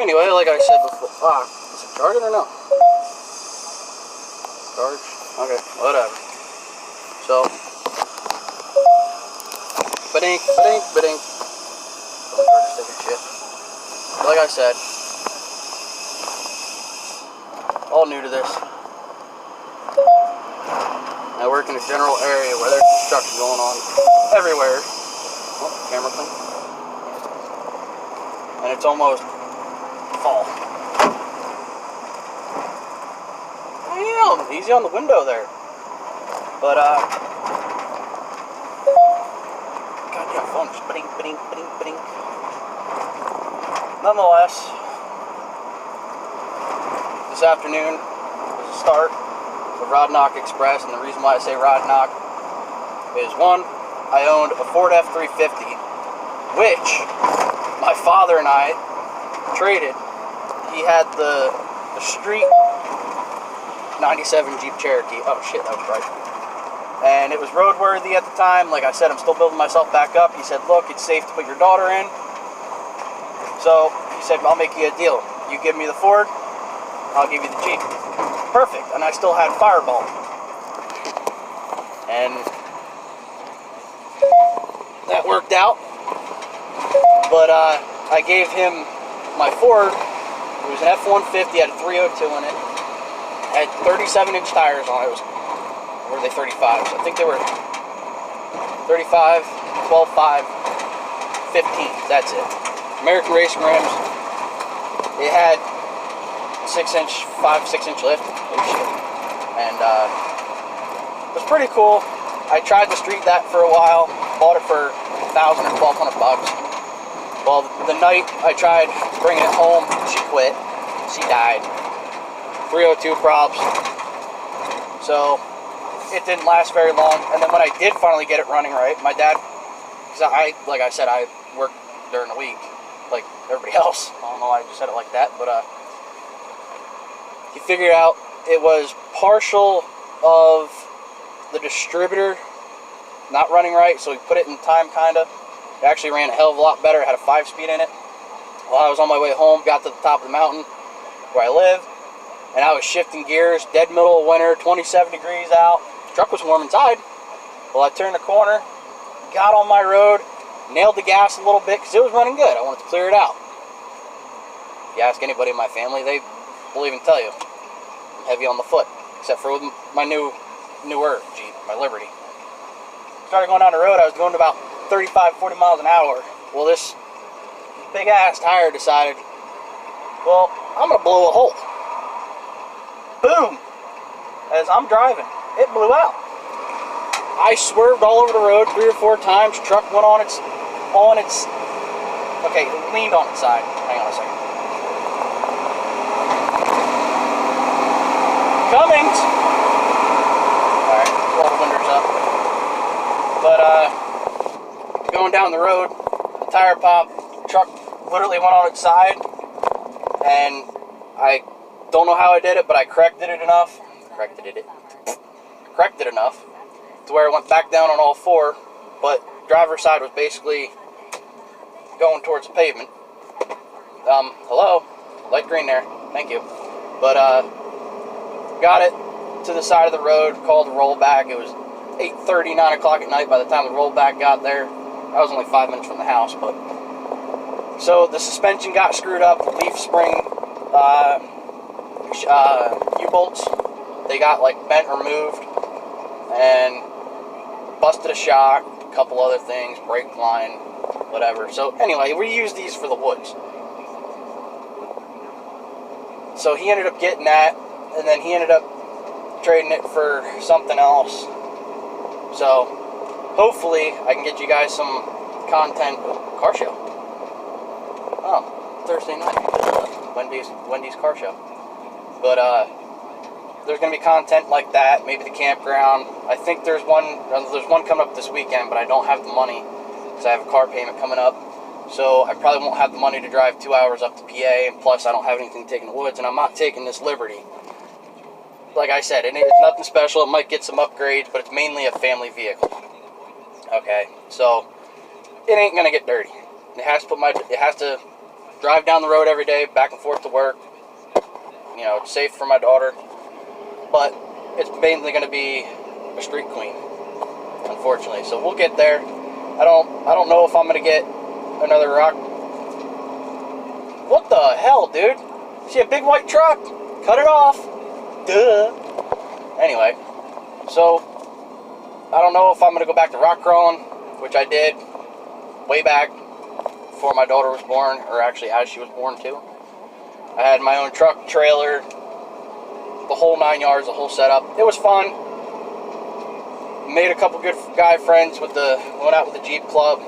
anyway, like I said before, is it charging or no? Charge? Okay, whatever. So, ba-dink. Shit. Like I said, all new to this. I work in a general area where there's construction going on everywhere. Oh, camera thing. And it's almost fall. Damn, easy on the window there. But, goddamn phone just ba-dink. Nonetheless, this afternoon was a start of Rod Knock Express, and the reason why I say Rod Knock is, one, I owned a Ford F-350, which my father and I traded. He had the street 97 Jeep Cherokee. Oh shit, that was right. And it was roadworthy at the time. Like I said, I'm still building myself back up. He said, look, it's safe to put your daughter in. So he said, I'll make you a deal. You give me the Ford, I'll give you the Jeep. Perfect. And I still had Fireball. And that worked out. But I gave him my Ford. It was an F-150, had a 302 in it. Had 37-inch tires on it. Or were they 35s? I think they were 35, 12.5, 15. That's it. American Racing rims. It had 6-inch lift. Oh shit. And it was pretty cool. I tried to street that for a while. Bought it for $1,000 or $1,200 bucks. Well, the night I tried bringing it home, she quit. She died. 302 props. So it didn't last very long. And then when I did finally get it running right, my dad, because like I said, I work during the week, like everybody else. I don't know why I just said it like that, but he figured out it was partial of the distributor not running right, so he put it in time, kinda. It actually ran a hell of a lot better. It had a 5-speed in it. While I was on my way home, got to the top of the mountain where I live, and I was shifting gears, dead middle of winter, 27 degrees out. The truck was warm inside. Well, I turned the corner, got on my road, nailed the gas a little bit because it was running good. I wanted to clear it out. If you ask anybody in my family, they will even tell you I'm heavy on the foot, except for my newer Jeep, my Liberty. Started going down the road, I was going to about 35, 40 miles an hour. Well, this big ass tire decided, well, I'm gonna blow a hole. Boom! As I'm driving, it blew out. I swerved all over the road 3 or 4 times. Truck went on its, okay, it leaned on its side. Hang on a second. Cummins! Alright, roll the windows up. But, going down the road, the tire popped, the truck literally went on its side, and I don't know how I did it, but I corrected it enough to where it went back down on all 4, but driver's side was basically going towards the pavement. Hello, light green there, thank you. But, got it to the side of the road, called the rollback. It was 8:30, 9 o'clock at night by the time the rollback got there. I was only 5 minutes from the house, but so the suspension got screwed up. The leaf spring U-bolts, they got like bent or moved, and busted a shock, a couple other things, brake line, whatever. So anyway, we used these for the woods. So he ended up getting that, and then he ended up trading it for something else. So hopefully I can get you guys some content. Car show. Oh, Thursday night. Wendy's car show. But there's gonna be content like that. Maybe the campground. I think there's one coming up this weekend, but I don't have the money because I have a car payment coming up. So I probably won't have the money to drive 2 hours up to PA, and plus I don't have anything to take in the woods, and I'm not taking this Liberty. Like I said, it's nothing special. It might get some upgrades, but it's mainly a family vehicle. Okay, so it ain't gonna get dirty. It has to drive down the road every day, back and forth to work. You know, it's safe for my daughter. But it's mainly going to be a street queen, unfortunately. So we'll get there. I don't know if I'm going to get another rock. What the hell, dude? See a big white truck? Cut it off. Duh. Anyway, so I don't know if I'm going to go back to rock crawling, which I did way back before my daughter was born, or actually as she was born too. I had my own truck, trailer, the whole 9 yards, the whole setup. It was fun. Made a couple good guy friends went out with the Jeep Club.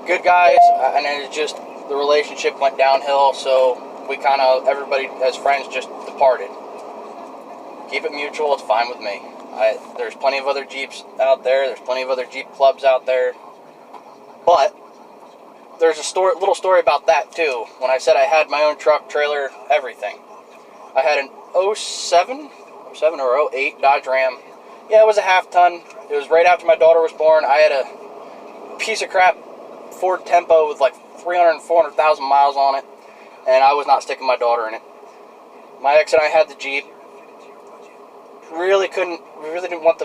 Good guys, and then it just, the relationship went downhill, so we kind of, everybody as friends just departed. Keep it mutual, it's fine with me. There's plenty of other Jeeps out there, there's plenty of other Jeep clubs out there, but there's a little story about that too. When I said I had my own truck, trailer, everything. I had an 07 or 08 Dodge Ram. Yeah, it was a half-ton. It was right after my daughter was born. I had a piece of crap Ford Tempo with like 300,000 400,000 miles on it, and I was not sticking my daughter in it. My ex and I had the Jeep. We really didn't want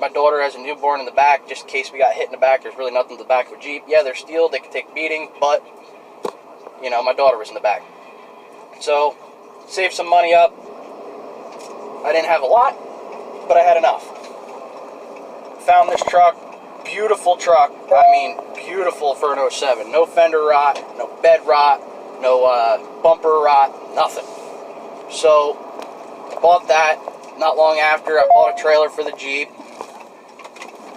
my daughter as a newborn in the back, just in case we got hit in the back. There's really nothing in the back of a Jeep. Yeah, they're steel, they can take beating, but, you know, my daughter was in the back. So, saved some money up. I didn't have a lot, but I had enough. Found this truck, beautiful truck. I mean, beautiful for an 07. No fender rot, no bed rot, no bumper rot, nothing. So, I bought that. Not long after, I bought a trailer for the Jeep.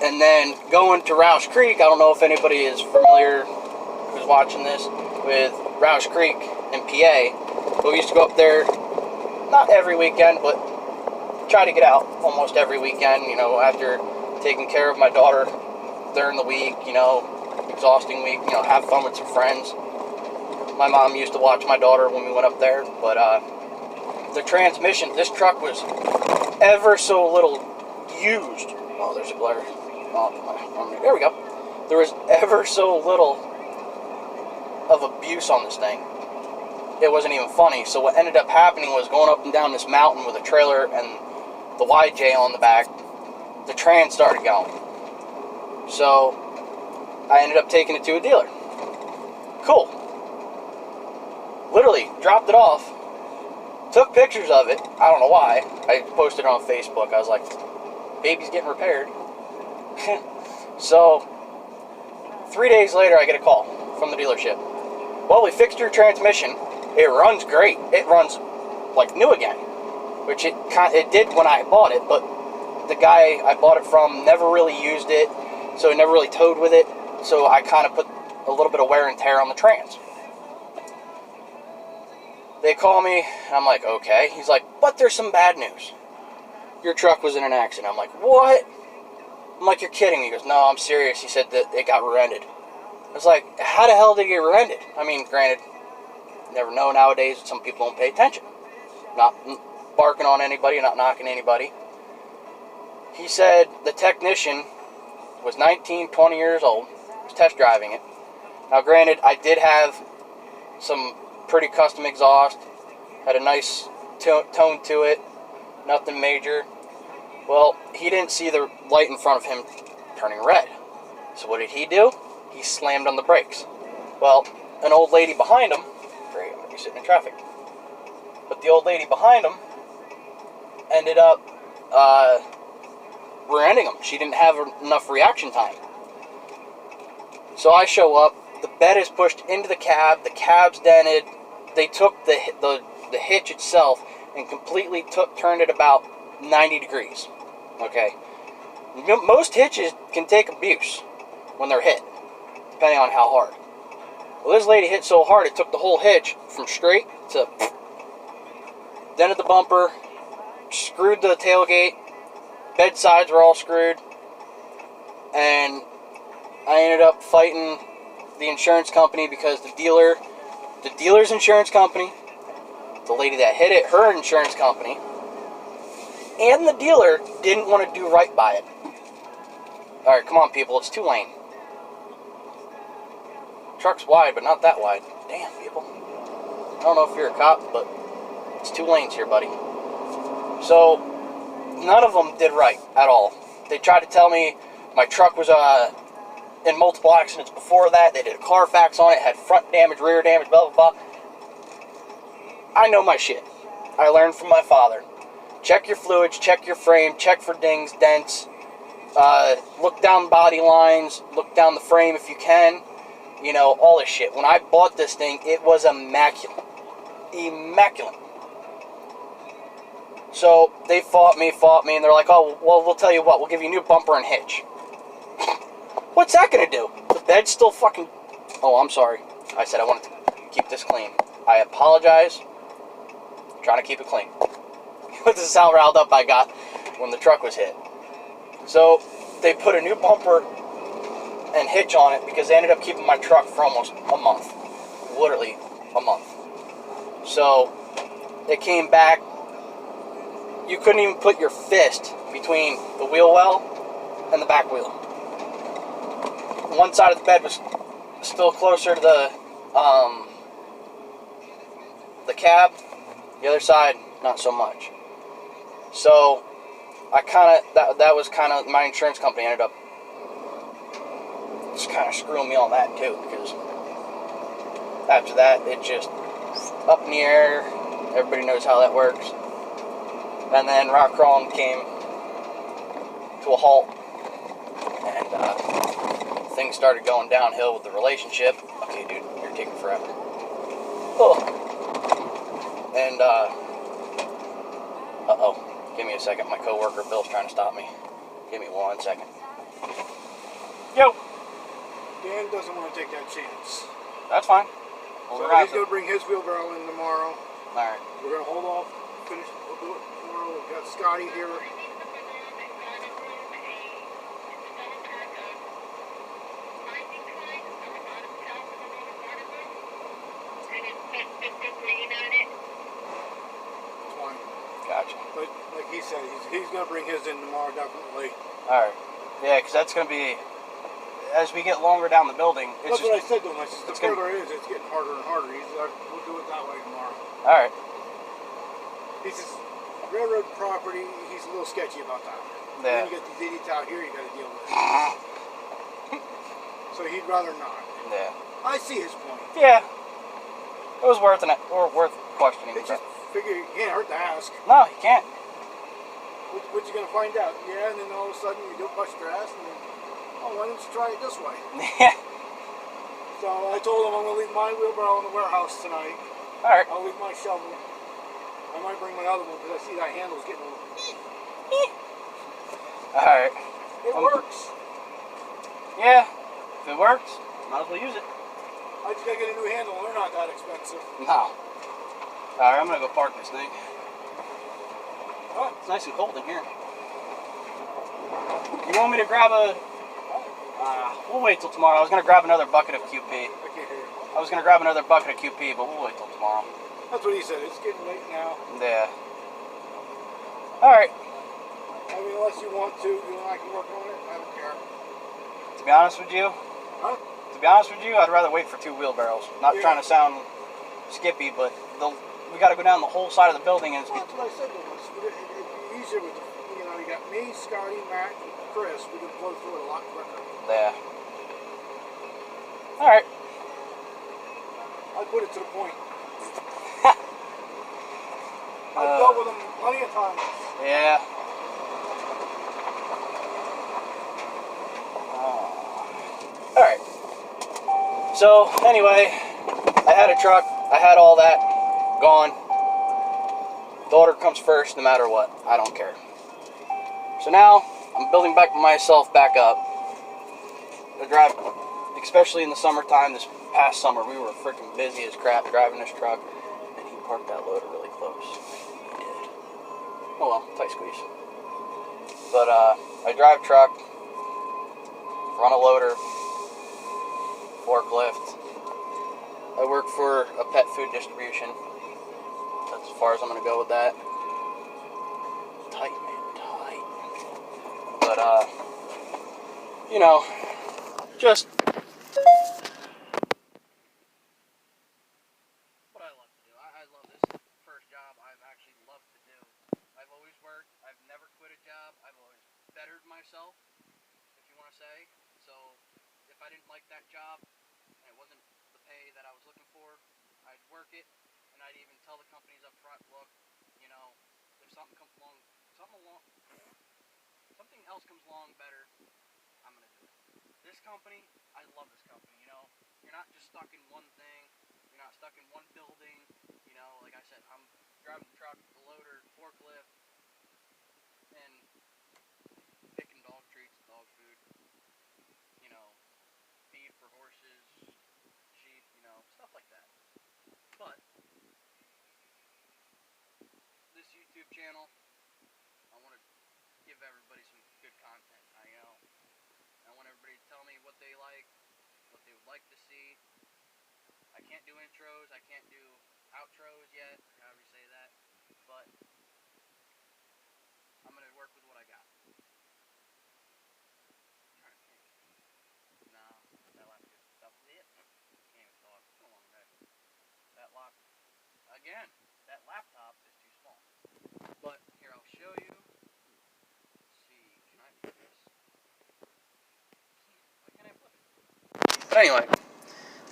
And then going to Roush Creek, I don't know if anybody is familiar who's watching this with Roush Creek in PA. But we used to go up there, not every weekend, but try to get out almost every weekend, you know, after taking care of my daughter during the week, you know, exhausting week, you know, have fun with some friends. My mom used to watch my daughter when we went up there, but the transmission, this truck was ever so little used. Oh, there's a blur. Oh, there we go. There was ever so little of abuse on this thing. It wasn't even funny. So what ended up happening was going up and down this mountain with a trailer and the YJ on the back, the trans started going. So I ended up taking it to a dealer. Cool. Literally dropped it off. Took pictures of it. I don't know why. I posted it on Facebook. I was like, baby's getting repaired. So 3 days later I get a call from the dealership. Well, we fixed your transmission. It runs great. It runs like new again, which it did when I bought it, but the guy I bought it from never really used it, so he never really towed with it, so I kind of put a little bit of wear and tear on the trans. They call me, and I'm like, okay. He's like, but there's some bad news. Your truck was in an accident. I'm like, what? I'm like, you're kidding me. He goes, no, I'm serious. He said that it got rear-ended. I was like, how the hell did it get rear-ended? I mean, granted, you never know nowadays. Some people don't pay attention. Not barking on anybody, not knocking anybody. He said the technician was 19, 20 years old, was test driving it. Now, granted, I did have some pretty custom exhaust, had a nice tone to it, nothing major. Well, he didn't see the light in front of him turning red. So what did he do? He slammed on the brakes. Well, an old lady behind him, great, I'm going to be sitting in traffic, but the old lady behind him ended up rear-ending him. She didn't have enough reaction time. So I show up, the bed is pushed into the cab's dented. They took the hitch itself and completely turned it about 90 degrees. Okay. Most hitches can take abuse when they're hit, depending on how hard. Well, this lady hit so hard it took the whole hitch from straight to dented the bumper, screwed the tailgate, bed sides were all screwed, and I ended up fighting the insurance company because the dealer's insurance company, the lady that hit it, her insurance company, and the dealer didn't want to do right by it. Alright, come on people, it's 2 lane. truck's wide, but not that wide. Damn, people. I don't know if you're a cop, but it's 2 lanes here, buddy. So, none of them did right at all. They tried to tell me my truck was in multiple accidents before that. They did a Carfax on it, had front damage, rear damage, blah, blah, blah. I know my shit. I learned from my father. Check your fluids, check your frame, check for dings, dents. Look down body lines, look down the frame if you can. You know, all this shit. When I bought this thing, it was immaculate. Immaculate. So, they fought me, and they're like, oh, well, we'll tell you what, we'll give you a new bumper and hitch. What's that gonna do? The bed's still fucking... Oh, I'm sorry. I said I wanted to keep this clean. I apologize. I'm trying to keep it clean. This is how riled up I got when the truck was hit. So, they put a new bumper and hitch on it because they ended up keeping my truck for almost a month. Literally a month. So, it came back. You couldn't even put your fist between the wheel well and the back wheel. One side of the bed was still closer to the cab. The other side, not so much. So, I kind of, that was kind of, my insurance company ended up just kind of screwing me on that too, because after that, it just up in the air. Everybody knows how that works. And then rock crawling came to a halt, and things started going downhill with the relationship. Okay, dude, you're taking forever. Oh. And, uh-oh. Give me a second. My coworker Bill's trying to stop me. Give me 1 second. Yo. Dan doesn't want to take that chance. That's fine. So he's going to bring his wheelbarrow in tomorrow. All right. We're going to hold off. Finish. We'll do it tomorrow. We've got Scotty here. Gotcha. But like he said, he's going to bring his in tomorrow, definitely. All right. Yeah, because that's going to be, as we get longer down the building, it's that's just, what I said to him. I said, the further it is, it's getting harder and harder. He's like, we'll do it that way tomorrow. All right. He says, railroad property, he's a little sketchy about that. Yeah. And then you get these idiots out here you got to deal with. So he'd rather not. Yeah. I see his point. Yeah. It was worth questioning. It's just figure you can't hurt to ask. No, you can't. What you gonna find out? Yeah, and then all of a sudden you do bust your ass, and then, oh, why don't you try it this way? Yeah. So I told him I'm gonna leave my wheelbarrow in the warehouse tonight. All right. I'll leave my shovel. I might bring my other one because I see that handle's getting a little. All right. It works. Yeah. If it works, might as well use it. I just gotta get a new handle. They're not that expensive. No. All right, I'm gonna go park this thing. Huh? It's nice and cold in here. You want me to grab a... we'll wait till tomorrow. I was gonna grab another bucket of QP. I can't hear you. I was gonna grab another bucket of QP, but we'll wait till tomorrow. That's what he said. It's getting late now. Yeah. All right. I mean, unless you want to, you and I can work on it. I don't care. To be honest with you, Huh? I'd rather wait for 2 wheelbarrows. Not trying to sound skippy, but we got to go down the whole side of the building, and it's... Well, that's what I said to him. It'd be easier with, you got me, Scotty, Matt, and Chris. We can blow through it a lot quicker. Yeah. All right. I put it to the point. I've dealt with them plenty of times. Yeah. All right. So, anyway, I had a truck. I had all that gone. Daughter comes first no matter what. I don't care. So now, I'm building myself back up. I drive, especially in the summertime, this past summer, we were freaking busy as crap driving this truck. And he parked that loader really close. He did. Oh well, tight squeeze. But, I drive truck, run a loader, forklift. I work for a pet food distribution. That's as far as I'm going to go with that. Tight, man, tight. But, just like that job and it wasn't the pay that I was looking for, I'd work it, and I'd even tell the companies up front, look, you know, if something comes along, something else comes along better, I'm gonna do it. This company, I love this company. You know, you're not just stuck in one thing. You're not stuck in one building. You know, like I said, I'm driving the truck, the loader, forklift, and picking dog treats, dog food. You know, feed for horses, sheep. You know, stuff like that. But this YouTube channel, I want to give everybody some good content. I want everybody to tell me what they like, what they would like to see. I can't do intros, I can't do outros yet, or however you say that, but I'm going to work with what I got. I'm trying to think. No, that laptop stuff is it. Can't even talk. It's been a long day. That laptop is too small. But here, I'll show you. Let's see, can I flip this? Why can't I flip it? But anyway,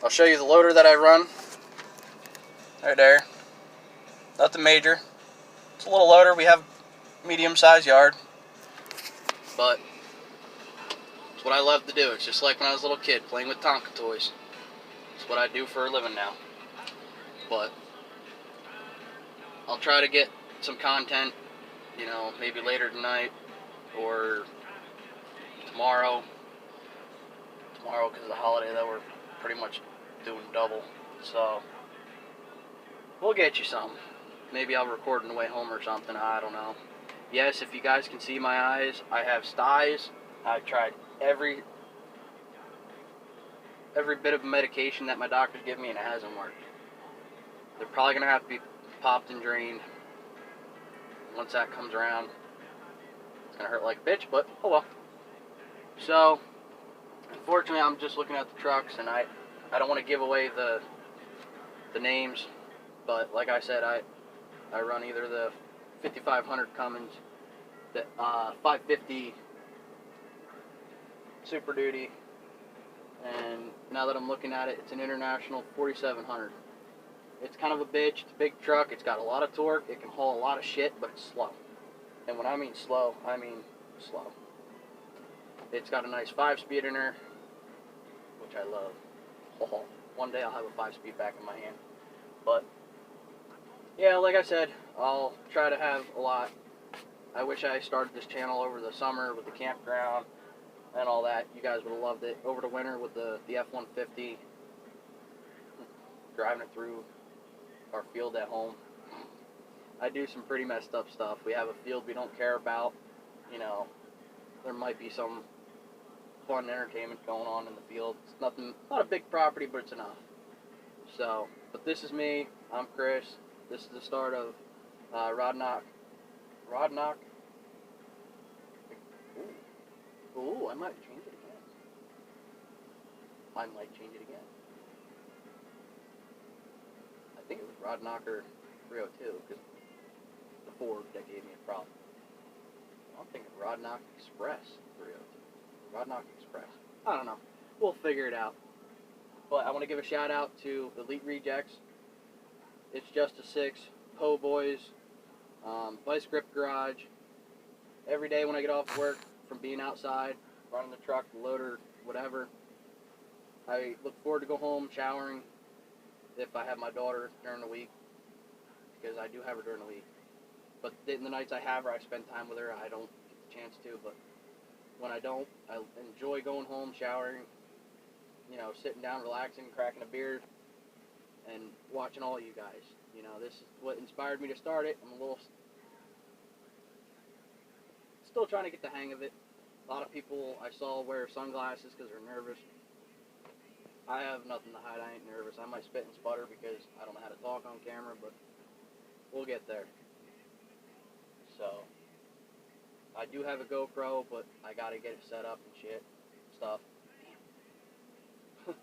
I'll show you the loader that I run. Right there. Nothing major. It's a little loader. We have medium-sized yard. But it's what I love to do. It's just like when I was a little kid, playing with Tonka toys. It's what I do for a living now. But I'll try to get some content, you know, maybe later tonight or tomorrow. Tomorrow, because of the holiday, that we're pretty much doing double. So we'll get you some. Maybe I'll record on the way home or something. I don't know. Yes, if you guys can see my eyes, I have styes. I've tried every bit of medication that my doctors give me, and it hasn't worked. They're probably going to have to be popped and drained. Once that comes around, it's going to hurt like a bitch, but oh well. So, unfortunately, I'm just looking at the trucks, and I don't want to give away the names, but like I said, I run either the 5500 Cummins, the 550 Super Duty, and now that I'm looking at it, it's an International 4700. It's kind of a bitch. It's a big truck. It's got a lot of torque. It can haul a lot of shit, but it's slow. And when I mean slow, I mean slow. It's got a nice 5-speed in her, which I love. Oh, one day I'll have a 5-speed back in my hand. But yeah, like I said, I'll try to have a lot. I wish I started this channel over the summer with the campground and all that. You guys would have loved it. Over the winter with the F-150, driving it through our field at home. I do some pretty messed up stuff. We have a field we don't care about. You know, there might be some fun entertainment going on in the field. It's nothing, not a big property, but it's enough. So, but this is me. I'm Chris. This is the start of Rod Knock. Ooh, I might change it again. I think it was Rod Knocker 302, because the Ford that gave me a problem. I'm thinking Rod Knock Express 302. Rod Knock Express. I don't know. We'll figure it out. But I want to give a shout out to Elite Rejects. It's Just a Six, Po Boys, Vice Grip Garage. Every day when I get off work from being outside, running the truck, the loader, whatever, I look forward to go home, showering, if I have my daughter during the week, because I do have her during the week. But in the nights I have her, I spend time with her. I don't get the chance to, but when I don't, I enjoy going home, showering, you know, sitting down, relaxing, cracking a beer, and watching all you guys. You know, this is what inspired me to start it. I'm a little still trying to get the hang of it. A lot of people I saw wear sunglasses because they're nervous. I have nothing to hide. I ain't nervous. I might spit and sputter because I don't know how to talk on camera, but we'll get there. So, I do have a GoPro, but I gotta get it set up and shit, stuff. Damn.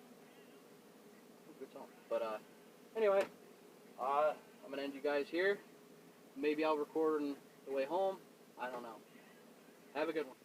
Good song. But, anyway, I'm gonna end you guys here. Maybe I'll record on the way home. I don't know. Have a good one.